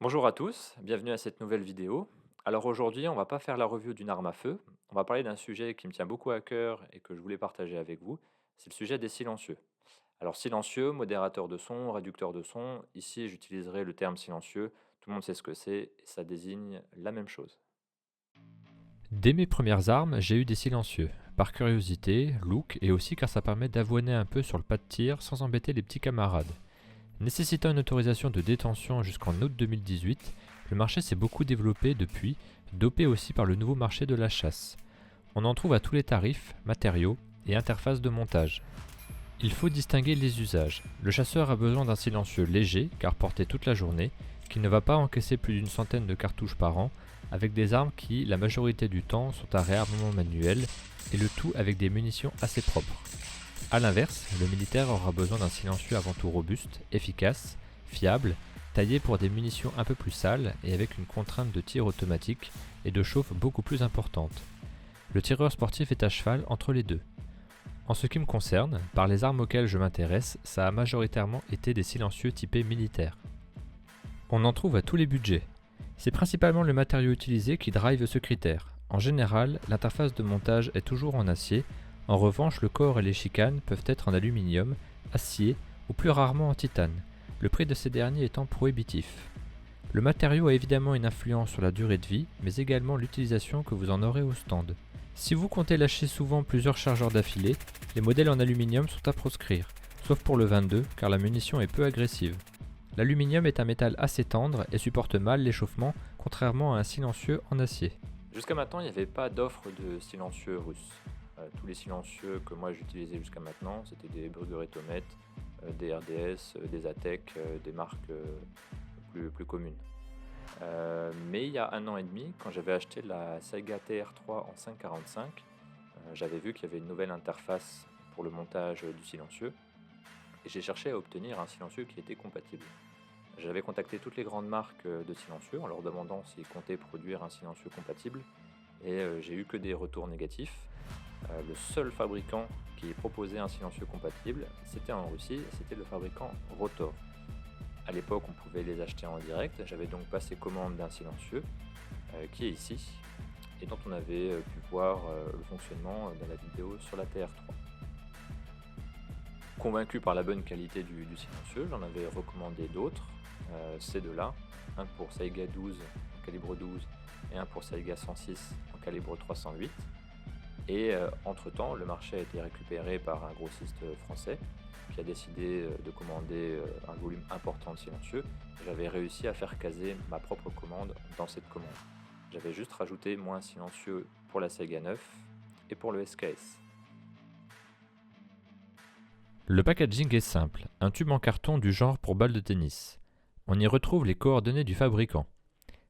Bonjour à tous, bienvenue à cette nouvelle vidéo. Alors aujourd'hui, on va pas faire la review d'une arme à feu, on va parler d'un sujet qui me tient beaucoup à cœur et que je voulais partager avec vous, c'est le sujet des silencieux. Alors silencieux, modérateur de son, réducteur de son, ici j'utiliserai le terme silencieux, tout le monde sait ce que c'est et ça désigne la même chose. Dès mes premières armes, j'ai eu des silencieux, par curiosité, look et aussi car ça permet d'avoiner un peu sur le pas de tir sans embêter les petits camarades. Nécessitant une autorisation de détention jusqu'en août 2018, le marché s'est beaucoup développé depuis, dopé aussi par le nouveau marché de la chasse. On en trouve à tous les tarifs, matériaux et interfaces de montage. Il faut distinguer les usages. Le chasseur a besoin d'un silencieux léger, car porté toute la journée, qui ne va pas encaisser plus d'une centaine de cartouches par an, avec des armes qui, la majorité du temps, sont à réarmement manuel, et le tout avec des munitions assez propres. A l'inverse, le militaire aura besoin d'un silencieux avant tout robuste, efficace, fiable, taillé pour des munitions un peu plus sales et avec une contrainte de tir automatique et de chauffe beaucoup plus importante. Le tireur sportif est à cheval entre les deux. En ce qui me concerne, par les armes auxquelles je m'intéresse, ça a majoritairement été des silencieux typés militaires. On en trouve à tous les budgets. C'est principalement le matériau utilisé qui drive ce critère. En général, l'interface de montage est toujours en acier, en revanche le corps et les chicanes peuvent être en aluminium, acier ou plus rarement en titane, le prix de ces derniers étant prohibitif. Le matériau a évidemment une influence sur la durée de vie, mais également l'utilisation que vous en aurez au stand. Si vous comptez lâcher souvent plusieurs chargeurs d'affilée, les modèles en aluminium sont à proscrire, sauf pour le 22 car la munition est peu agressive. L'aluminium est un métal assez tendre et supporte mal l'échauffement, contrairement à un silencieux en acier. Jusqu'à maintenant, il n'y avait pas d'offre de silencieux russes. Tous les silencieux que moi j'utilisais jusqu'à maintenant, c'était des Brugeretomet, des RDS, des Atec, des marques plus communes. Mais il y a un an et demi, quand j'avais acheté la Saiga TR3 en 545, j'avais vu qu'il y avait une nouvelle interface pour le montage du silencieux et j'ai cherché à obtenir un silencieux qui était compatible. J'avais contacté toutes les grandes marques de silencieux en leur demandant s'ils comptaient produire un silencieux compatible et j'ai eu que des retours négatifs. Le seul fabricant qui proposait un silencieux compatible, c'était en Russie, c'était le fabricant Rotor. À l'époque, on pouvait les acheter en direct. J'avais donc passé commande d'un silencieux qui est ici et dont on avait pu voir le fonctionnement dans la vidéo sur la TR3. Convaincu par la bonne qualité du silencieux, j'en avais recommandé d'autres, ces deux-là, un pour Saiga 12 en calibre 12 et un pour Saiga 106 en calibre 308. Et entre-temps, le marché a été récupéré par un grossiste français qui a décidé de commander un volume important de silencieux. J'avais réussi à faire caser ma propre commande dans cette commande. J'avais juste rajouté moins silencieux pour la Saiga 9 et pour le SKS. Le packaging est simple, un tube en carton du genre pour balle de tennis. On y retrouve les coordonnées du fabricant.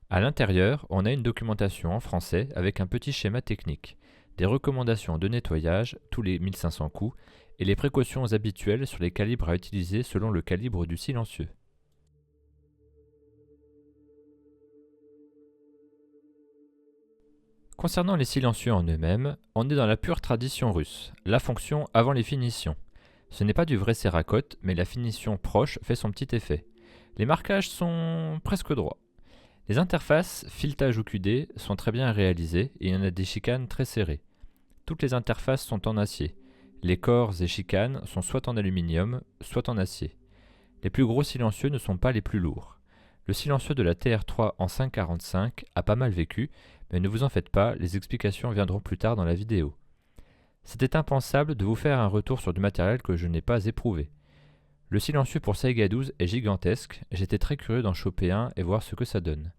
À l'intérieur, on a une documentation en français avec un petit schéma technique, des recommandations de nettoyage tous les 1500 coups et les précautions habituelles sur les calibres à utiliser selon le calibre du silencieux. Concernant les silencieux en eux-mêmes, on est dans la pure tradition russe, la fonction avant les finitions. Ce n'est pas du vrai céracote, mais la finition proche fait son petit effet. Les marquages sont presque droits. Les interfaces, filetage ou QD, sont très bien réalisées et il y en a des chicanes très serrées. Toutes les interfaces sont en acier. Les corps et chicanes sont soit en aluminium, soit en acier. Les plus gros silencieux ne sont pas les plus lourds. Le silencieux de la TR3 en 545 a pas mal vécu, mais ne vous en faites pas, les explications viendront plus tard dans la vidéo. C'était impensable de vous faire un retour sur du matériel que je n'ai pas éprouvé. Le silencieux pour Saiga 12 est gigantesque, j'étais très curieux d'en choper un et voir ce que ça donne.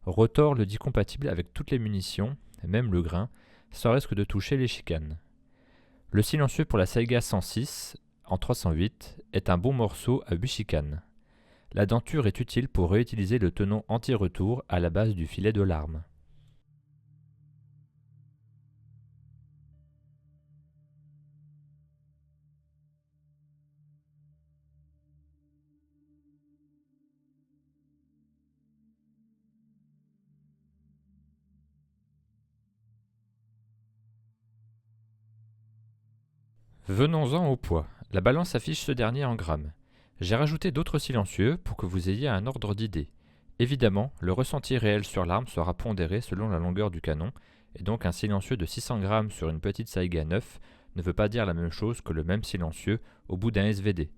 Rotor le dit compatible avec toutes les munitions, même le grain, sans risque de toucher les chicanes. Le silencieux pour la Saiga 106 en 308 est un bon morceau à 8 chicanes. La denture est utile pour réutiliser le tenon anti-retour à la base du filet de l'arme. Venons-en au poids. La balance affiche ce dernier en grammes. J'ai rajouté d'autres silencieux pour que vous ayez un ordre d'idée. Évidemment, le ressenti réel sur l'arme sera pondéré selon la longueur du canon, et donc un silencieux de 600 grammes sur une petite Saiga 9 ne veut pas dire la même chose que le même silencieux au bout d'un SVD.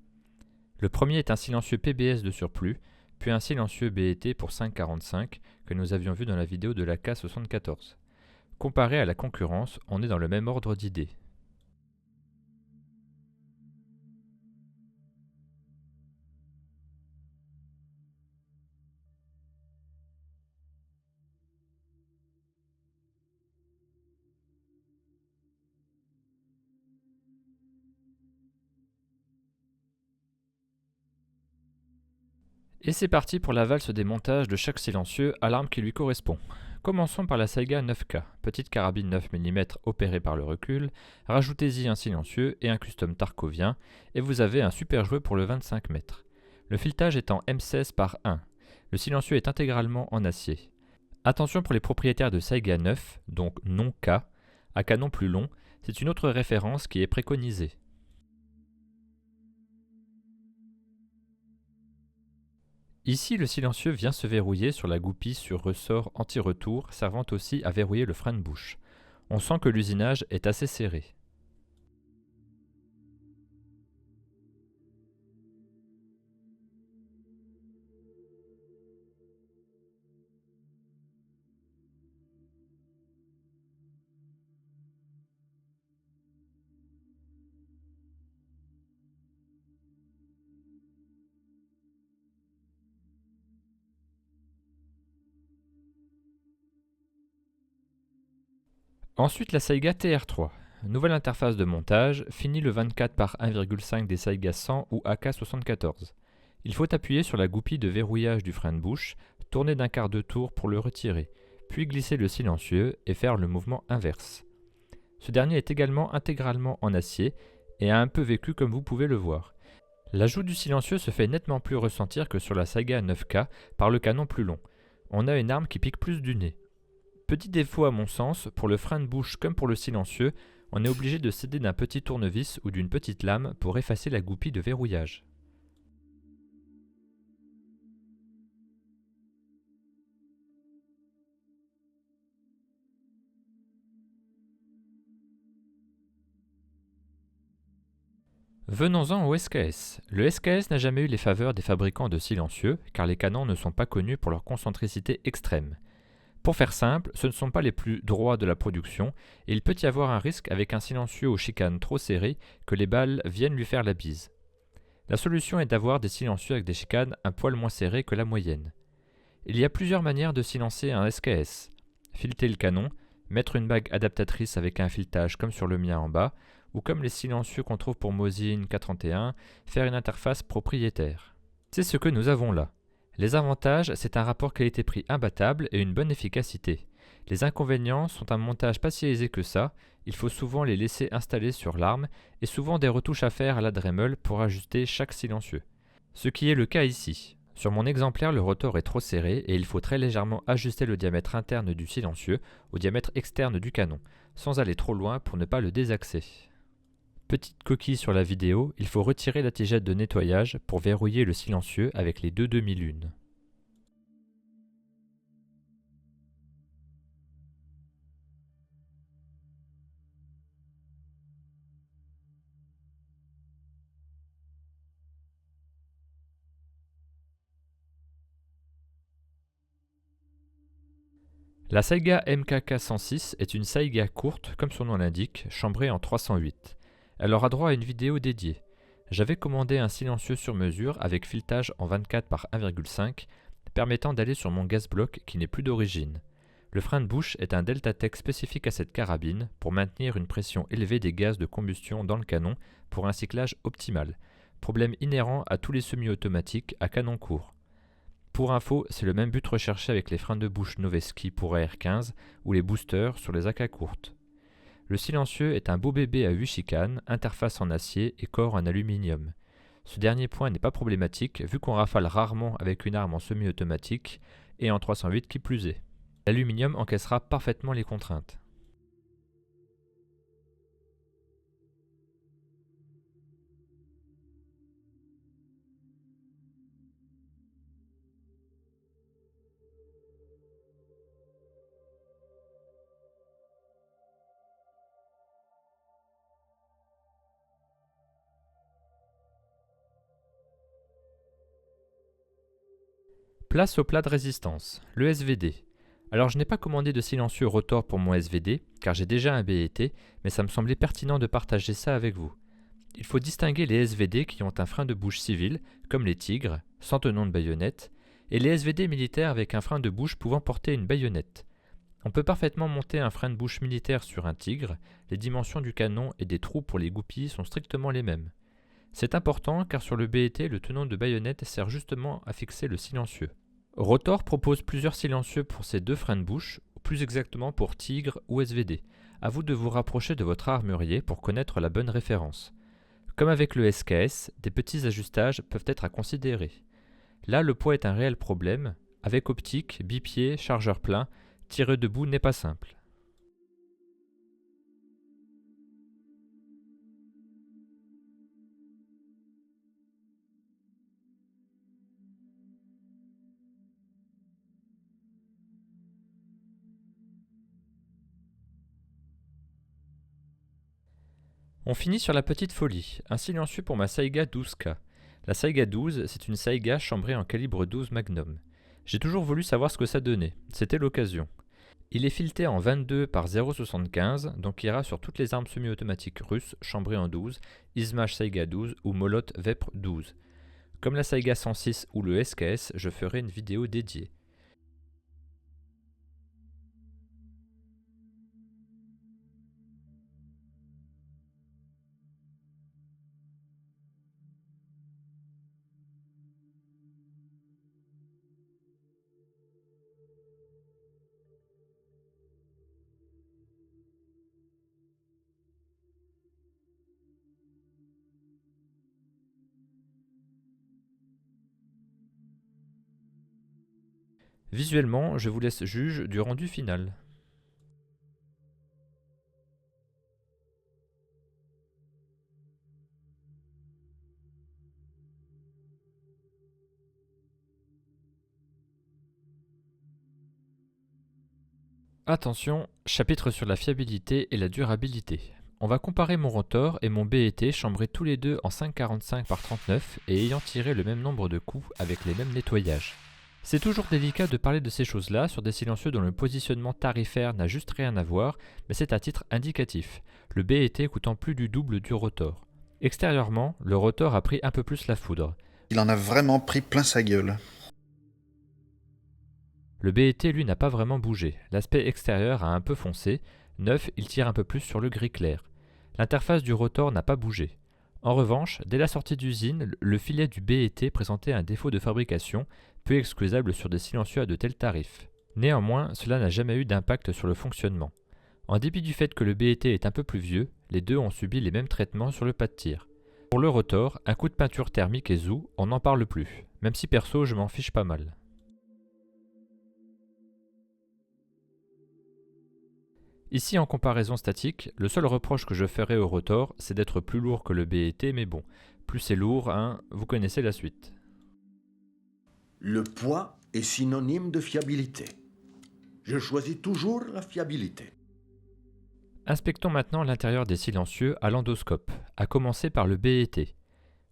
Le premier est un silencieux PBS de surplus, puis un silencieux BET pour 5,45 que nous avions vu dans la vidéo de la K74. Comparé à la concurrence, on est dans le même ordre d'idées. Et c'est parti pour la valse des montages de chaque silencieux à l'arme qui lui correspond. Commençons par la Saiga 9K, petite carabine 9 mm opérée par le recul, rajoutez-y un silencieux et un custom tarkovien, et vous avez un super jouet pour le 25 mètres. Le filetage est en M16 par 1. Le silencieux est intégralement en acier. Attention pour les propriétaires de Saiga 9, donc non K, à canon plus long, c'est une autre référence qui est préconisée. Ici, le silencieux vient se verrouiller sur la goupille sur ressort anti-retour, servant aussi à verrouiller le frein de bouche. On sent que l'usinage est assez serré. Ensuite, la Saiga TR3. Nouvelle interface de montage, fini le 24 par 1,5 des Saiga 100 ou AK74. Il faut appuyer sur la goupille de verrouillage du frein de bouche, tourner d'un quart de tour pour le retirer, puis glisser le silencieux et faire le mouvement inverse. Ce dernier est également intégralement en acier et a un peu vécu comme vous pouvez le voir. L'ajout du silencieux se fait nettement plus ressentir que sur la Saiga 9K par le canon plus long. On a une arme qui pique plus du nez. Petit défaut à mon sens, pour le frein de bouche comme pour le silencieux, on est obligé de s'aider d'un petit tournevis ou d'une petite lame pour effacer la goupille de verrouillage. Venons-en au SKS. Le SKS n'a jamais eu les faveurs des fabricants de silencieux, car les canons ne sont pas connus pour leur concentricité extrême. Pour faire simple, ce ne sont pas les plus droits de la production, et il peut y avoir un risque avec un silencieux aux chicanes trop serrées que les balles viennent lui faire la bise. La solution est d'avoir des silencieux avec des chicanes un poil moins serrées que la moyenne. Il y a plusieurs manières de silencer un SKS. Fileter le canon, mettre une bague adaptatrice avec un filetage comme sur le mien en bas, ou comme les silencieux qu'on trouve pour Mosin K31, faire une interface propriétaire. C'est ce que nous avons là. Les avantages, c'est un rapport qualité-prix imbattable et une bonne efficacité. Les inconvénients sont un montage pas si aisé que ça, il faut souvent les laisser installer sur l'arme et souvent des retouches à faire à la Dremel pour ajuster chaque silencieux. Ce qui est le cas ici. Sur mon exemplaire, le rotor est trop serré et il faut très légèrement ajuster le diamètre interne du silencieux au diamètre externe du canon, sans aller trop loin pour ne pas le désaxer. Petite coquille sur la vidéo, il faut retirer la tigette de nettoyage pour verrouiller le silencieux avec les deux demi-lunes. La Saiga MKK 106 est une Saiga courte, comme son nom l'indique, chambrée en 308. Elle aura droit à une vidéo dédiée. J'avais commandé un silencieux sur mesure avec filetage en 24 par 1,5, permettant d'aller sur mon gaz block qui n'est plus d'origine. Le frein de bouche est un Deltatec spécifique à cette carabine pour maintenir une pression élevée des gaz de combustion dans le canon pour un cyclage optimal, problème inhérent à tous les semi-automatiques à canon court. Pour info, c'est le même but recherché avec les freins de bouche Noveski pour AR15 ou les boosters sur les AK courtes. Le silencieux est un beau bébé à 8 chicanes, interface en acier et corps en aluminium. Ce dernier point n'est pas problématique vu qu'on rafale rarement avec une arme en semi-automatique et en 308 qui plus est. L'aluminium encaissera parfaitement les contraintes. Place au plat de résistance, le SVD. Alors je n'ai pas commandé de silencieux rotor pour mon SVD, car j'ai déjà un BET, mais ça me semblait pertinent de partager ça avec vous. Il faut distinguer les SVD qui ont un frein de bouche civil, comme les Tigres, sans tenon de baïonnette, et les SVD militaires avec un frein de bouche pouvant porter une baïonnette. On peut parfaitement monter un frein de bouche militaire sur un Tigre, les dimensions du canon et des trous pour les goupilles sont strictement les mêmes. C'est important car sur le BET, le tenon de baïonnette sert justement à fixer le silencieux. Rotor propose plusieurs silencieux pour ces deux freins de bouche, ou plus exactement pour Tigre ou SVD. À vous de vous rapprocher de votre armurier pour connaître la bonne référence. Comme avec le SKS, des petits ajustages peuvent être à considérer. Là, le poids est un réel problème. Avec optique, bipied, chargeur plein, tirer debout n'est pas simple. On finit sur la petite folie, un silencieux pour ma Saiga 12K. La Saiga 12, c'est une Saiga chambrée en calibre 12 Magnum. J'ai toujours voulu savoir ce que ça donnait, c'était l'occasion. Il est fileté en 22 par 0,75, donc ira sur toutes les armes semi-automatiques russes chambrées en 12, Izmash Saiga 12 ou Molot Vepr 12. Comme la Saiga 106 ou le SKS, je ferai une vidéo dédiée. Visuellement, je vous laisse juge du rendu final. Attention, chapitre sur la fiabilité et la durabilité. On va comparer mon rotor et mon BET chambrés tous les deux en 5,45 par 39 et ayant tiré le même nombre de coups avec les mêmes nettoyages. C'est toujours délicat de parler de ces choses-là sur des silencieux dont le positionnement tarifaire n'a juste rien à voir, mais c'est à titre indicatif, le BET coûtant plus du double du rotor. Extérieurement, le rotor a pris un peu plus la foudre. Il en a vraiment pris plein sa gueule. Le BET, lui, n'a pas vraiment bougé. L'aspect extérieur a un peu foncé. Neuf, il tire un peu plus sur le gris clair. L'interface du rotor n'a pas bougé. En revanche, dès la sortie d'usine, le filet du BET présentait un défaut de fabrication, peu excusable sur des silencieux à de tels tarifs. Néanmoins, cela n'a jamais eu d'impact sur le fonctionnement. En dépit du fait que le BET est un peu plus vieux, les deux ont subi les mêmes traitements sur le pas de tir. Pour le rotor, un coup de peinture thermique et zou, on n'en parle plus, même si perso je m'en fiche pas mal. Ici en comparaison statique, le seul reproche que je ferai au rotor, c'est d'être plus lourd que le BET, mais bon, plus c'est lourd, hein, vous connaissez la suite. Le poids est synonyme de fiabilité. Je choisis toujours la fiabilité. Inspectons maintenant l'intérieur des silencieux à l'endoscope, à commencer par le BET.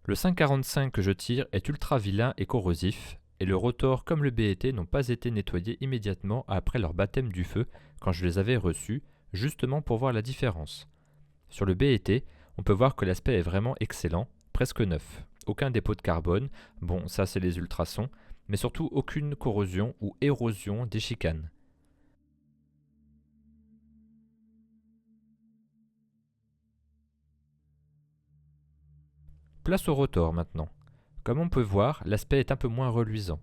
Le 545 que je tire est ultra vilain et corrosif, et le rotor comme le BET n'ont pas été nettoyés immédiatement après leur baptême du feu quand je les avais reçus, justement pour voir la différence. Sur le BET, on peut voir que l'aspect est vraiment excellent, presque neuf. Aucun dépôt de carbone, bon ça c'est les ultrasons, mais surtout aucune corrosion ou érosion des chicanes. Place au rotor maintenant. Comme on peut voir, l'aspect est un peu moins reluisant.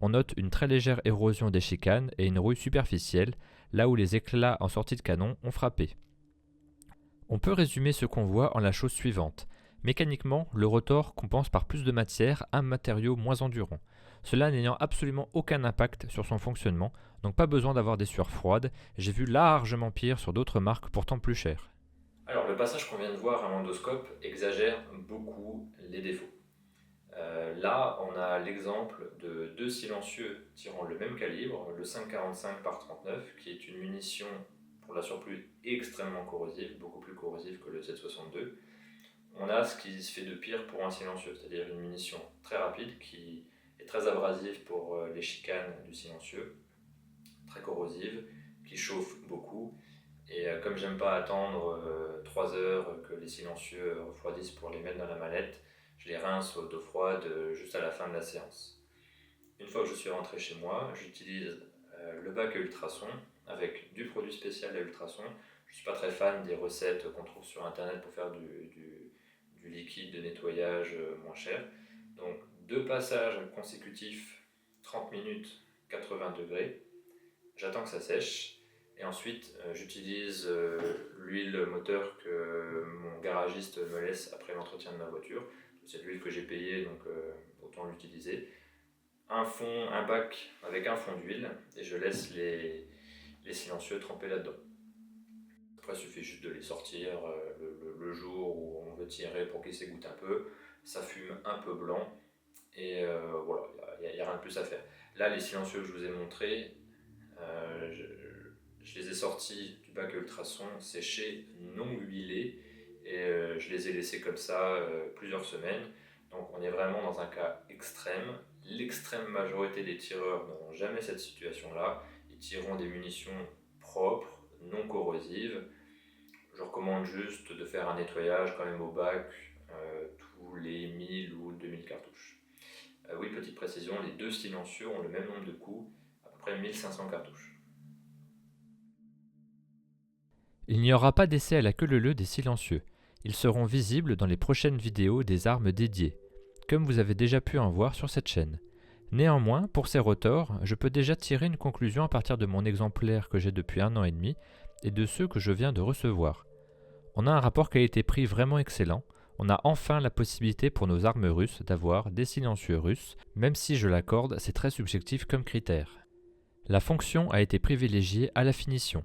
On note une très légère érosion des chicanes et une rouille superficielle, là où les éclats en sortie de canon ont frappé. On peut résumer ce qu'on voit en la chose suivante. Mécaniquement, le rotor compense par plus de matière un matériau moins endurant, cela n'ayant absolument aucun impact sur son fonctionnement, donc pas besoin d'avoir des sueurs froides, j'ai vu largement pire sur d'autres marques pourtant plus chères. Alors le passage qu'on vient de voir à l'endoscope exagère beaucoup les défauts. Là, on a l'exemple de deux silencieux tirant le même calibre, le 5,45 par 39, qui est une munition pour la surplus extrêmement corrosive, beaucoup plus corrosive que le 7,62. On a ce qui se fait de pire pour un silencieux, c'est-à-dire une munition très rapide qui et très abrasive pour les chicanes du silencieux, très corrosive, qui chauffe beaucoup. Et comme j'aime pas attendre 3 heures que les silencieux refroidissent pour les mettre dans la mallette, je les rince d'eau froide juste à la fin de la séance. Une fois que je suis rentré chez moi, j'utilise le bac à ultrasons avec du produit spécial à ultrasons. Je ne suis pas très fan des recettes qu'on trouve sur internet pour faire du liquide de nettoyage moins cher. Donc 2 passages consécutifs, 30 minutes, 80 degrés. J'attends que ça sèche et ensuite j'utilise l'huile moteur que mon garagiste me laisse après l'entretien de ma voiture. C'est l'huile que j'ai payée, donc autant l'utiliser. Un bac avec un fond d'huile et je laisse les silencieux tremper là-dedans. Après, il suffit juste de les sortir le jour où on veut tirer pour qu'ils s'égouttent un peu. Ça fume un peu blanc et voilà, il n'y a rien de plus à faire. Là, les silencieux que je vous ai montrés, je les ai sortis du bac à ultrasons séchés, non huilés, et je les ai laissés comme ça plusieurs semaines. Donc on est vraiment dans un cas extrême. L'extrême majorité des tireurs n'auront jamais cette situation-là. Ils tireront des munitions propres, non corrosives. Je recommande juste de faire un nettoyage quand même au bac tous les 1000 ou 2000 cartouches. Oui, petite précision, les 2 silencieux ont le même nombre de coups, à peu près 1500 cartouches. Il n'y aura pas d'essai à la queue leu des silencieux. Ils seront visibles dans les prochaines vidéos des armes dédiées, comme vous avez déjà pu en voir sur cette chaîne. Néanmoins, pour ces rotors, je peux déjà tirer une conclusion à partir de mon exemplaire que j'ai depuis 1 an et demi et de ceux que je viens de recevoir. On a un rapport qualité-prix vraiment excellent. On a enfin la possibilité pour nos armes russes d'avoir des silencieux russes, même si je l'accorde, c'est très subjectif comme critère. La fonction a été privilégiée à la finition.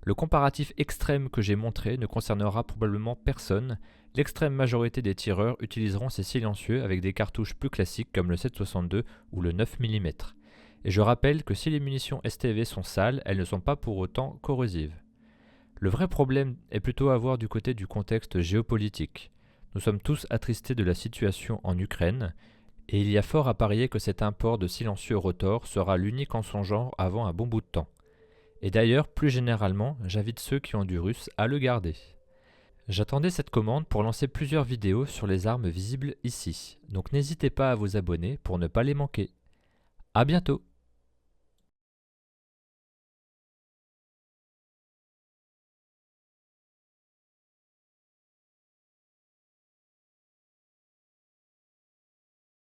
Le comparatif extrême que j'ai montré ne concernera probablement personne. L'extrême majorité des tireurs utiliseront ces silencieux avec des cartouches plus classiques comme le 7,62 ou le 9 mm. Et je rappelle que si les munitions STV sont sales, elles ne sont pas pour autant corrosives. Le vrai problème est plutôt à voir du côté du contexte géopolitique. Nous sommes tous attristés de la situation en Ukraine, et il y a fort à parier que cet import de silencieux rotor sera l'unique en son genre avant un bon bout de temps. Et d'ailleurs, plus généralement, j'invite ceux qui ont du russe à le garder. J'attendais cette commande pour lancer plusieurs vidéos sur les armes visibles ici, donc n'hésitez pas à vous abonner pour ne pas les manquer. À bientôt!